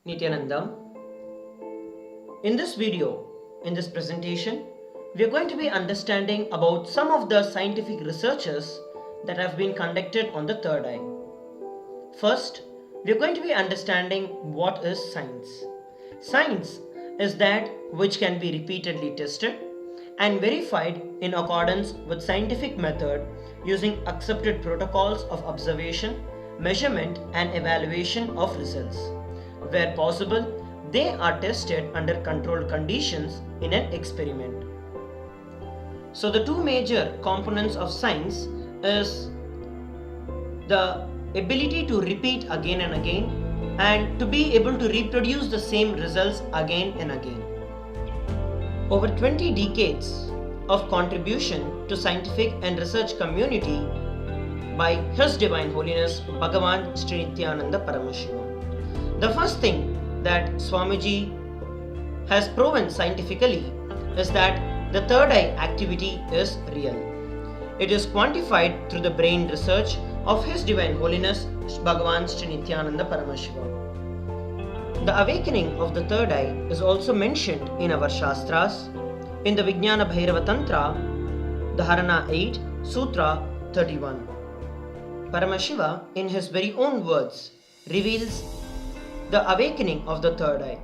Nityanandam. In this video, in this presentation, we are going to be understanding about some of the scientific researches that have been conducted on the third eye. First, we are going to be understanding what is science. Science is that which can be repeatedly tested and verified in accordance with scientific method using accepted protocols of observation, measurement and evaluation of results. Where possible, they are tested under controlled conditions in an experiment. So the two major components of science is the ability to repeat again and again and to be able to reproduce the same results again and again. Over 20 decades of contribution to scientific and research community by His Divine Holiness Bhagavan Srinityananda Paramashiva. The first thing that Swamiji has proven scientifically is that the third eye activity is real. It is quantified through the brain research of His Divine Holiness Bhagavan Srinityananda Paramashiva. The awakening of the third eye is also mentioned in our Shastras, in the Vijnana Bhairava Tantra, Dharana 8, Sutra 31. Paramashiva, in his very own words, reveals the awakening of the third eye.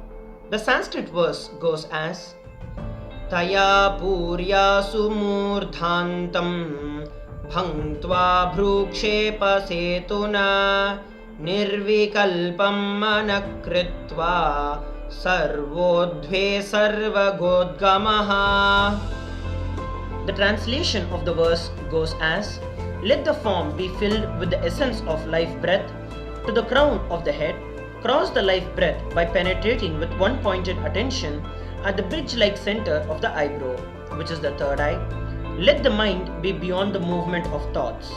The Sanskrit verse goes as Taya Purya Sumurdhantam Bhangtva Bhrukshepa Setuna Nirvikalpam Manakritva Sarvodhve Sarvagodgamaha. The translation of the verse goes as let the form be filled with the essence of life breath to the crown of the head. Cross the life breath by penetrating with one pointed attention at the bridge-like center of the eyebrow, which is the third eye. Let the mind be beyond the movement of thoughts.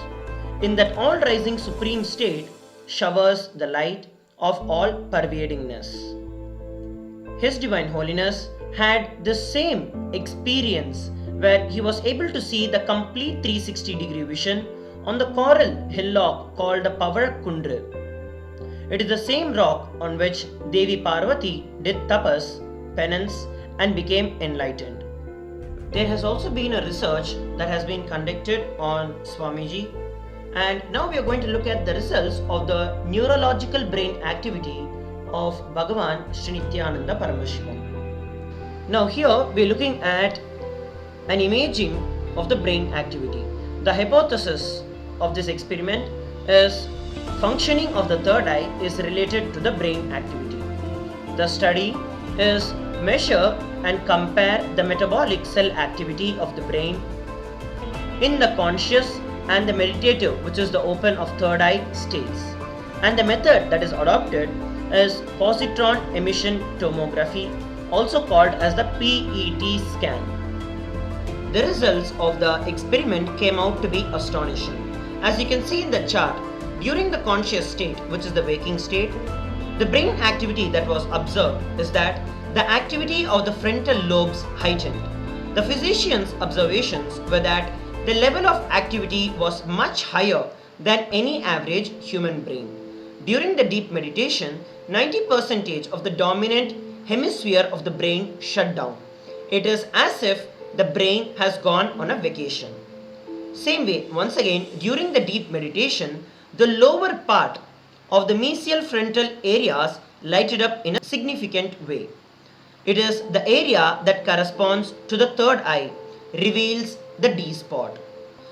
In that all-rising supreme state showers the light of all pervadingness. His Divine Holiness had the same experience where he was able to see the complete 360-degree vision on the coral hillock called the Pavar Kundra. It is the same rock on which Devi Parvati did tapas, penance and became enlightened. There has also been a research that has been conducted on Swamiji, and now we are going to look at the results of the neurological brain activity of Bhagavan Srinityananda Paramashiva. Now here we are looking at an imaging of the brain activity. The hypothesis of this experiment is functioning of the third eye is related to the brain activity. The study is measure and compare the metabolic cell activity of the brain in the conscious and the meditative, which is the open of third eye states. And the method that is adopted is positron emission tomography, also called as the PET scan. The results of the experiment came out to be astonishing. As you can see in the chart, during the conscious state, which is the waking state, the brain activity that was observed is that the activity of the frontal lobes heightened. The physician's observations were that the level of activity was much higher than any average human brain. During the deep meditation, 90% of the dominant hemisphere of the brain shut down. It is as if the brain has gone on a vacation. Same way, once again, during the deep meditation, the lower part of the mesial frontal areas lighted up in a significant way. It is the area that corresponds to the third eye, reveals the D spot.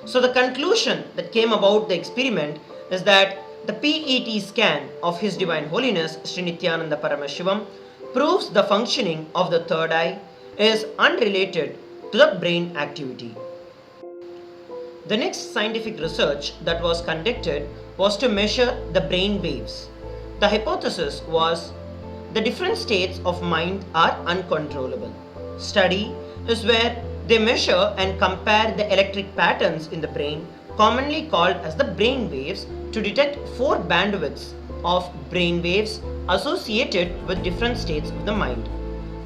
So the conclusion that came about the experiment is that the PET scan of His Divine Holiness Srinityananda Paramashivam proves the functioning of the third eye is unrelated to the brain activity. The next scientific research that was conducted was to measure the brain waves. The hypothesis was the different states of mind are uncontrollable. Study is where they measure and compare the electric patterns in the brain, commonly called as the brain waves, to detect 4 bandwidths of brain waves associated with different states of the mind.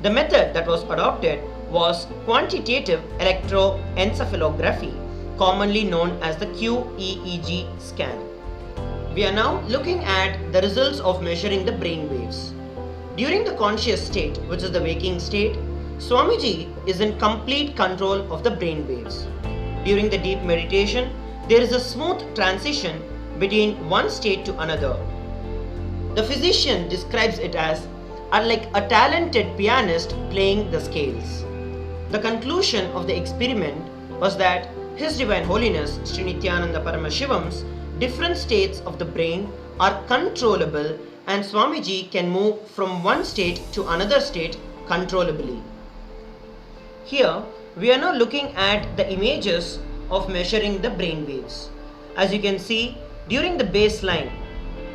The method that was adopted was quantitative electroencephalography, commonly known as the QEEG scan. We are now looking at the results of measuring the brain waves. During the conscious state, which is the waking state, Swamiji is in complete control of the brain waves. During the deep meditation, there is a smooth transition between one state to another. The physician describes it as like a talented pianist playing the scales. The conclusion of the experiment was that His Divine Holiness Sri Nityananda Paramashivan's different states of the brain are controllable and Swamiji can move from one state to another state controllably. Here, we are now looking at the images of measuring the brain waves. As you can see, during the baseline,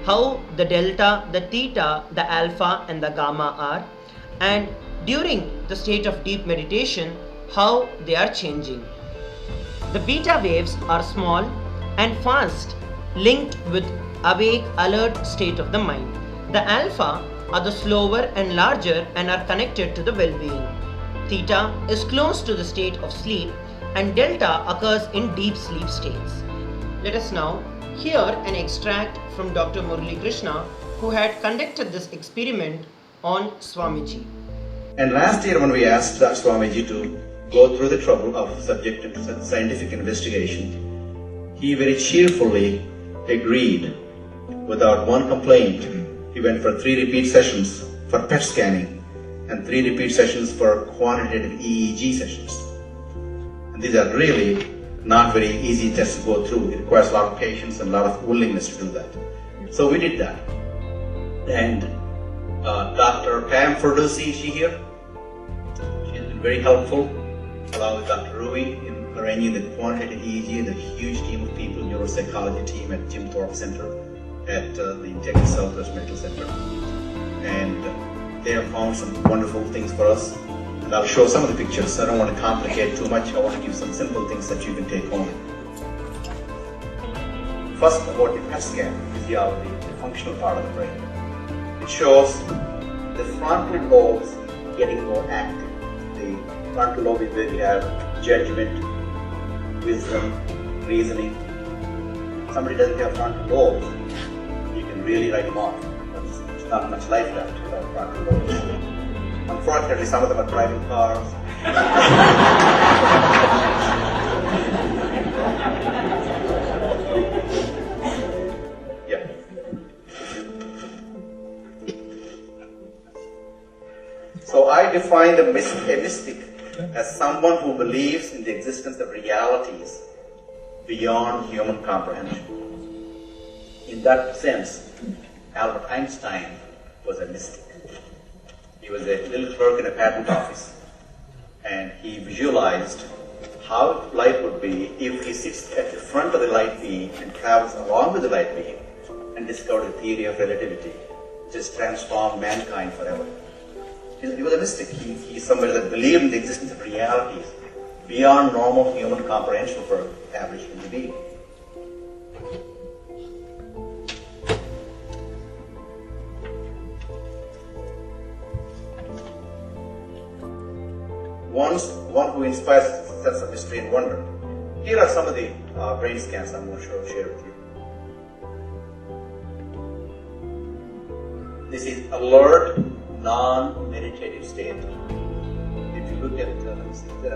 how the delta, the theta, the alpha and the gamma are, and during the state of deep meditation, how they are changing. The beta waves are small and fast, linked with awake, alert state of the mind. The alpha are the slower and larger and are connected to the well-being. Theta is close to the state of sleep and delta occurs in deep sleep states. Let us now hear an extract from Dr. Murali Krishna, who had conducted this experiment on Swamiji. And last year when we asked Swamiji to go through the trouble of subjected to scientific investigation, he very cheerfully agreed without one complaint. He went for 3 repeat sessions for PET scanning and 3 repeat sessions for quantitative EEG sessions. And these are really not very easy tests to go through. It requires a lot of patience and a lot of willingness to do that. So we did that. And Dr. Pam Ferdusi, is she here? She's been very helpful, along with Dr. Rui in arranging the quantitative EEG, the huge team of people, neuropsychology team at Jim Thorpe Center at the Texas Southwest Medical Center. And they have found some wonderful things for us. And I'll show some of the pictures. I don't want to complicate too much. I want to give some simple things that you can take home. First, about the PET scan physiology, the functional part of the brain. It shows the frontal lobes getting more active. The frontal lobe is where we have judgment, wisdom, reasoning. If somebody doesn't have frontal lobes, you can really write them off. There's not much life left without frontal lobes. Unfortunately, some of them are driving cars. Yeah. So I define a mystic as someone who believes in the existence of realities beyond human comprehension. In that sense, Albert Einstein was a mystic. He was a little clerk in a patent office, and he visualized how life would be if he sits at the front of the light beam and travels along with the light beam and discovered the theory of relativity, which has transformed mankind forever. He was a mystic. He's somebody that believed in the existence of realities beyond normal human comprehension for an average human being. One who inspires a sense of mystery and wonder. Here are some of the brain scans I'm going to share with you. This is alert, non-meditative state. If you look at it, let me see, okay,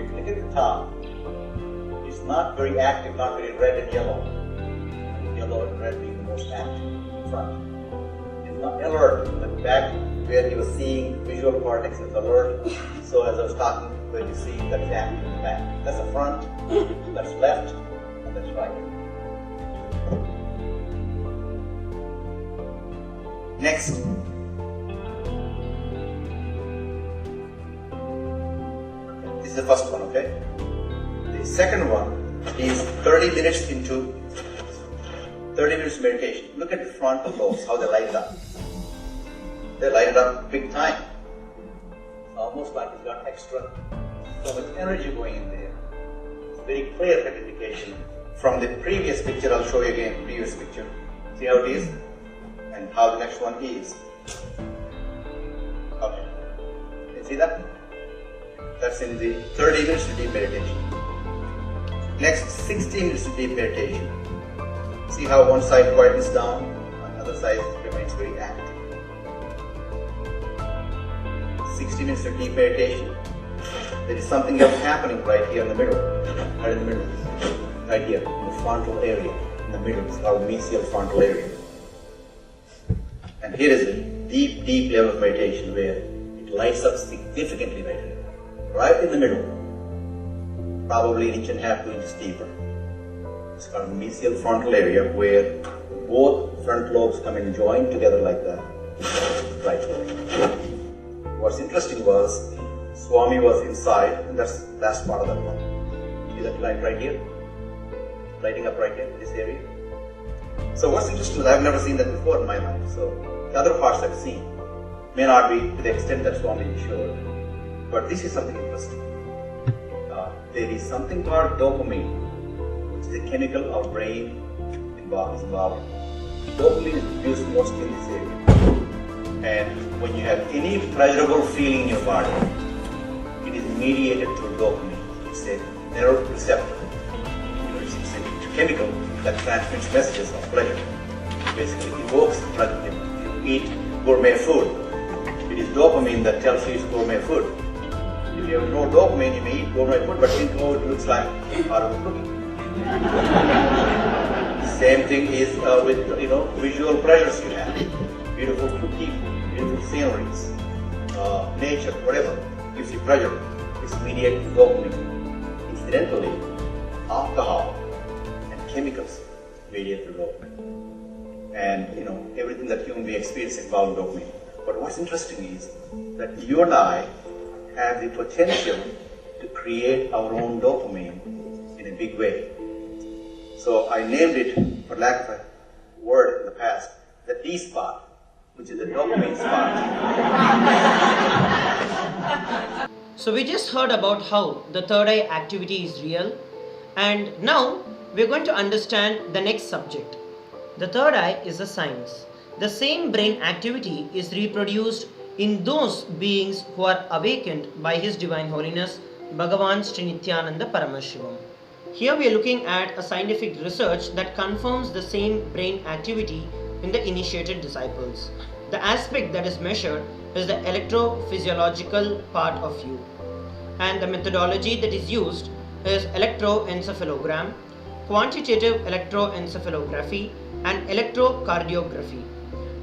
if you look at the top, it's not very active, not very red and yellow. Yellow and red being the most active in front. Not alert, the back where you were seeing visual cortex is alert. So as I was talking, where you see that is active in the back. That's the front, that's left, and that's right. Next. This is the first one, okay? The second one is 30 minutes into 30 minutes meditation. Look at the frontal lobes, how they light it up. They light it up big time. It's almost like it's got extra, so much energy going in there. It's very clear cut indication. From the previous picture, I'll show you again, previous picture. See how it is? And how the next one is. Okay. You see that? That's in the 30 minutes of deep meditation. Next, 60 minutes of deep meditation. See how one side quietens down, and the other side remains very active. 60 minutes of deep meditation. There is something else happening right here in the middle. Right in the middle. Right here, in the frontal area. In the middle, it's called mesial frontal area. And here is a deep, deep level of meditation where it lights up significantly right here. Right in the middle. Probably 1.5 inches, 2 inches deeper. It's called mesial frontal area where both front lobes come and join together like that. Right here. What's interesting was Swami was inside, and that's the last part of that one. See that light right here? Lighting up right here in this area. So what's interesting is I've never seen that before in my life. So the other parts I've seen may not be to the extent that Swami showed. But this is something interesting. There is something called dopamine, which is a chemical our brain involves. Dopamine is produced mostly in this area. And when you have any pleasurable feeling in your body, it is mediated through dopamine. It's a neuroreceptor. It's a chemical that transmits messages of pleasure. Basically evokes pleasure. If you eat gourmet food, it is dopamine that tells you it's gourmet food. If you have no dopamine, you may eat gourmet food, but think how it looks like part of the cooking. Same thing is with visual pleasures you have. Beautiful people, beautiful sceneries, nature, whatever gives you pleasure. It's mediated through dopamine. Incidentally, alcohol and chemicals mediate through dopamine. And everything that human beings experience involves dopamine. But what's interesting is that you and I have the potential to create our own dopamine in a big way. So I named it, for lack of a word in the past, the D spot, which is the dopamine spot. So we just heard about how the third eye activity is real, and now we're going to understand the next subject. The third eye is a science. The same brain activity is reproduced in those beings who are awakened by His Divine Holiness Bhagavan Sri Nityananda Paramashivam. Here we are looking at a scientific research that confirms the same brain activity in the initiated disciples. The aspect that is measured is the electrophysiological part of you, and the methodology that is used is electroencephalogram, quantitative electroencephalography, and electrocardiography.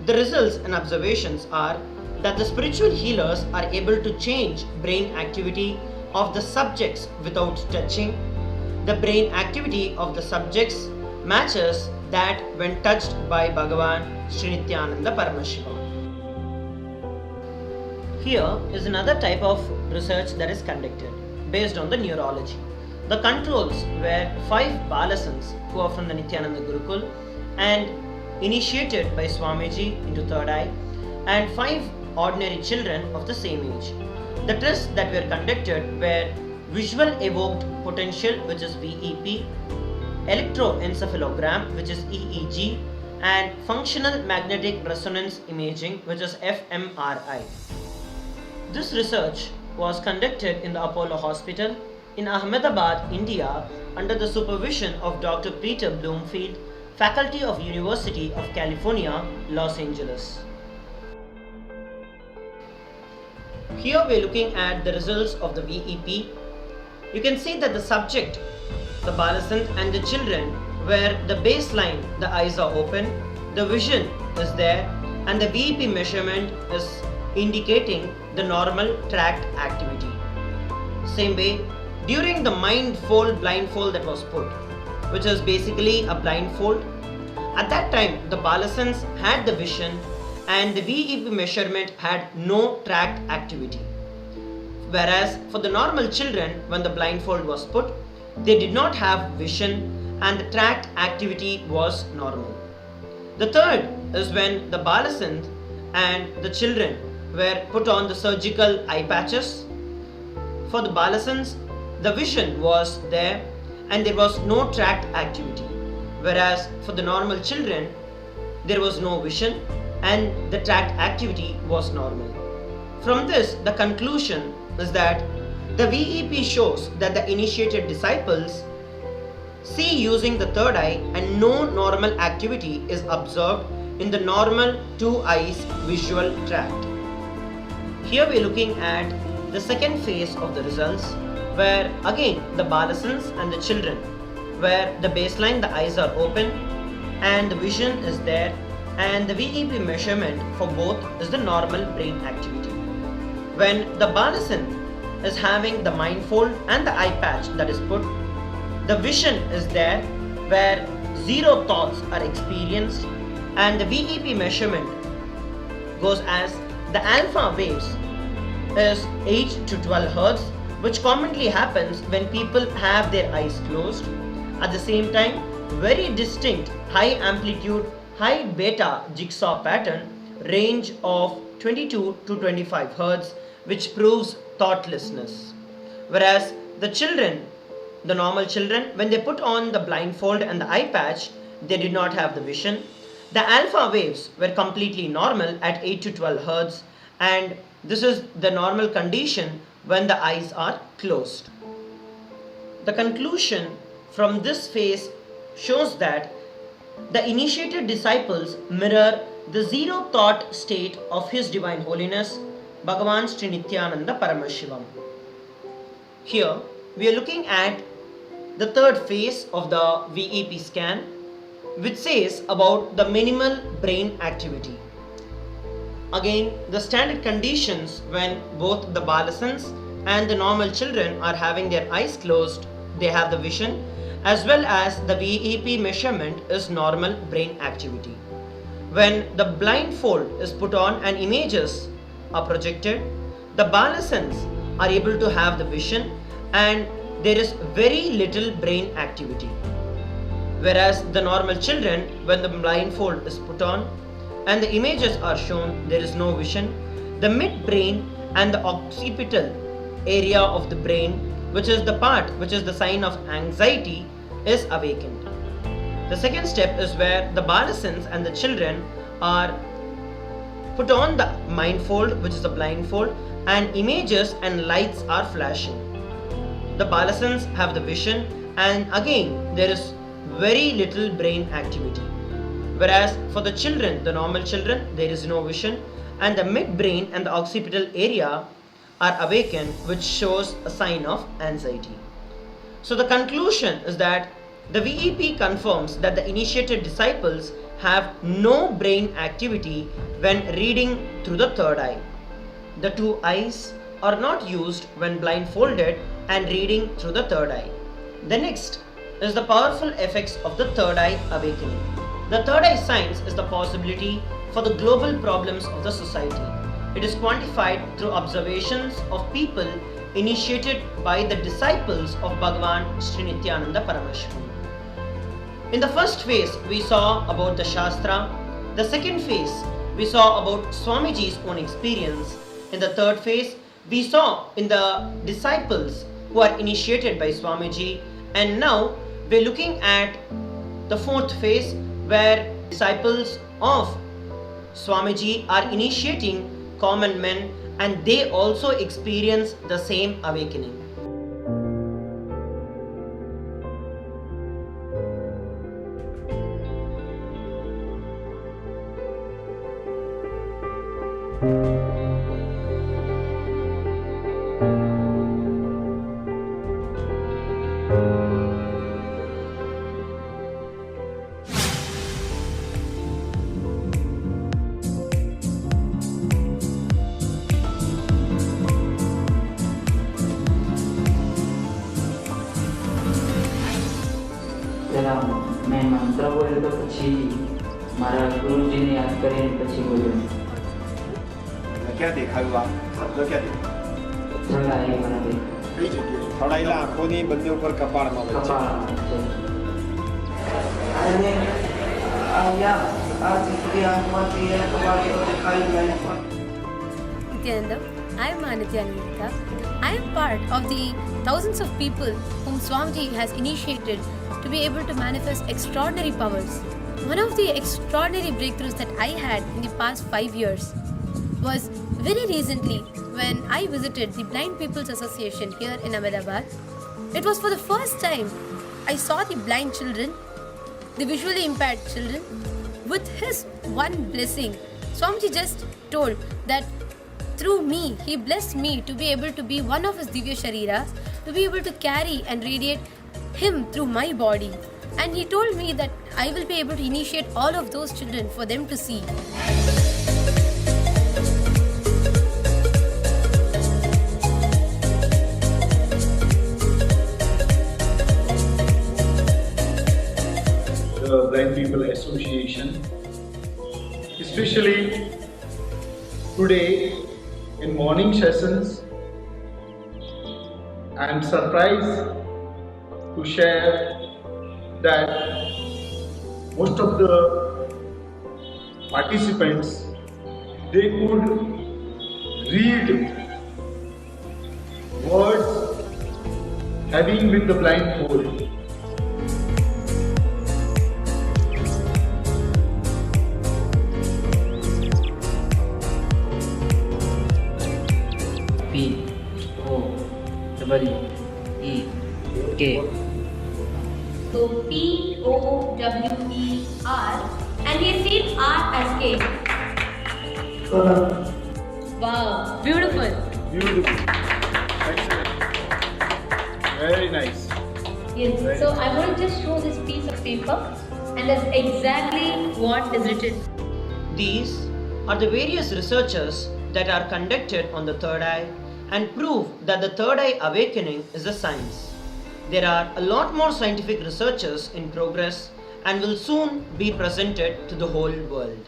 The results and observations are that the spiritual healers are able to change brain activity of the subjects without touching. The brain activity of the subjects matches that when touched by Bhagavan Sri Nityananda Paramashivam. Here is another type of research that is conducted based on the neurology. The controls were 5 balasans who are from the Nityananda Gurukul and initiated by Swamiji into third eye, and 5 ordinary children of the same age. The tests that were conducted were visual evoked potential, which is VEP, electroencephalogram, which is EEG, and functional magnetic resonance imaging, which is fMRI. This research was conducted in the Apollo Hospital in Ahmedabad, India, under the supervision of Dr. Peter Bloomfield, Faculty of University of California, Los Angeles. Here we are looking at the results of the VEP. You can see that the subject, the balasant and the children, where the baseline, the eyes are open, the vision is there, and the VEP measurement is indicating the normal tract activity. Same way, during the blindfold that was put, which is basically a blindfold, at that time the balasants had the vision and the VEP measurement had no tract activity. Whereas for the normal children, when the blindfold was put, they did not have vision and the tract activity was normal. The third is when the balasant and the children were put on the surgical eye patches. For the balasants, the vision was there and there was no tract activity. Whereas for the normal children, there was no vision and the tract activity was normal. From this, the conclusion is that the VEP shows that the initiated disciples see using the third eye, and no normal activity is observed in the normal two eyes visual tract. Here we are looking at the second phase of the results, where again the adolescents and the children, where the baseline the eyes are open and the vision is there, and the VEP measurement for both is the normal brain activity. When the adolescent is having the mindfold and the eye patch that is put, the vision is there where zero thoughts are experienced, and the VEP measurement goes as the alpha waves is 8 to 12 hertz, which commonly happens when people have their eyes closed. At the same time, very distinct high amplitude, high beta jigsaw pattern range of 22 to 25 hertz, which proves thoughtlessness. Whereas the children, the normal children, when they put on the blindfold and the eye patch, they did not have the vision. The alpha waves were completely normal at 8 to 12 hertz, and this is the normal condition when the eyes are closed. The conclusion from this phase shows that the initiated disciples mirror the zero thought state of His Divine Holiness Bhagavan Sri Nityananda Paramashivam. Here we are looking at the third phase of the VEP scan, which says about the minimal brain activity. Again, the standard conditions when both the adolescents and the normal children are having their eyes closed, they have the vision, as well as the VEP measurement is normal brain activity. When the blindfold is put on and images are projected, the adolescents are able to have the vision and there is very little brain activity. Whereas the normal children, when the blindfold is put on and the images are shown, there is no vision. The midbrain and the occipital area of the brain, which is the part which is the sign of anxiety, is awakened. The second step is where the adolescents and the children are put on the mindfold, which is the blindfold, and images and lights are flashing. The adolescents have the vision, and again there is very little brain activity. Whereas for the children, the normal children, there is no vision, and the midbrain and the occipital area are awakened, which shows a sign of anxiety. So the conclusion is that the VEP confirms that the initiated disciples have no brain activity when reading through the third eye. The two eyes are not used when blindfolded and reading through the third eye. The next is the powerful effects of the third eye awakening. The third eye science is the possibility for the global problems of the society. It is quantified through observations of people initiated by the disciples of Bhagavan Sri Nityananda Paramashivam. In the first phase, we saw about the Shastra. The second phase, we saw about Swamiji's own experience. In the third phase, we saw in the disciples who are initiated by Swamiji. And now we're looking at the fourth phase, where disciples of Swamiji are initiating common men, and they also experience the same awakening. મેં મંત્ર બોલ્યો તો પછી મારા ગુરુજીને યાદ કરીને પછી બોલ્યો. ક્યાં દેખાયું આ શબ્દ ક્યાં દેખાયું? થોડા એ મને કઈ જગ્યાએ? થોડાયેલા આંખોની બંને ઉપર કપાળમાં હોય છે. અને આ દીકરી આંખમાંથી એક વાર તો દેખાઈ જાય. Nityananda, I am Nityananda. I am part of the thousands of people whom Swamiji has initiated to be able to manifest extraordinary powers. One of the extraordinary breakthroughs that I had in the past 5 years was very recently when I visited the Blind People's Association here in Ahmedabad. It was for the first time I saw the blind children, the visually impaired children, with his one blessing. Swamiji just told that through me, he blessed me to be able to be one of his Divya Shariras, to be able to carry and radiate him through my body. And he told me that I will be able to initiate all of those children for them to see. The Blind People Association, especially today in morning sessions. I am surprised to share that most of the participants, they could read words having with the blindfold. P-O-E-E-K. So P-O-W-E-R, and we see R as K. Wow, beautiful. Beautiful. Excellent. Very nice. Yes, so I want to just show this piece of paper, and that's exactly what is written. These are the various researches that are conducted on the third eye and prove that the third eye awakening is a science. There are a lot more scientific researches in progress and will soon be presented to the whole world.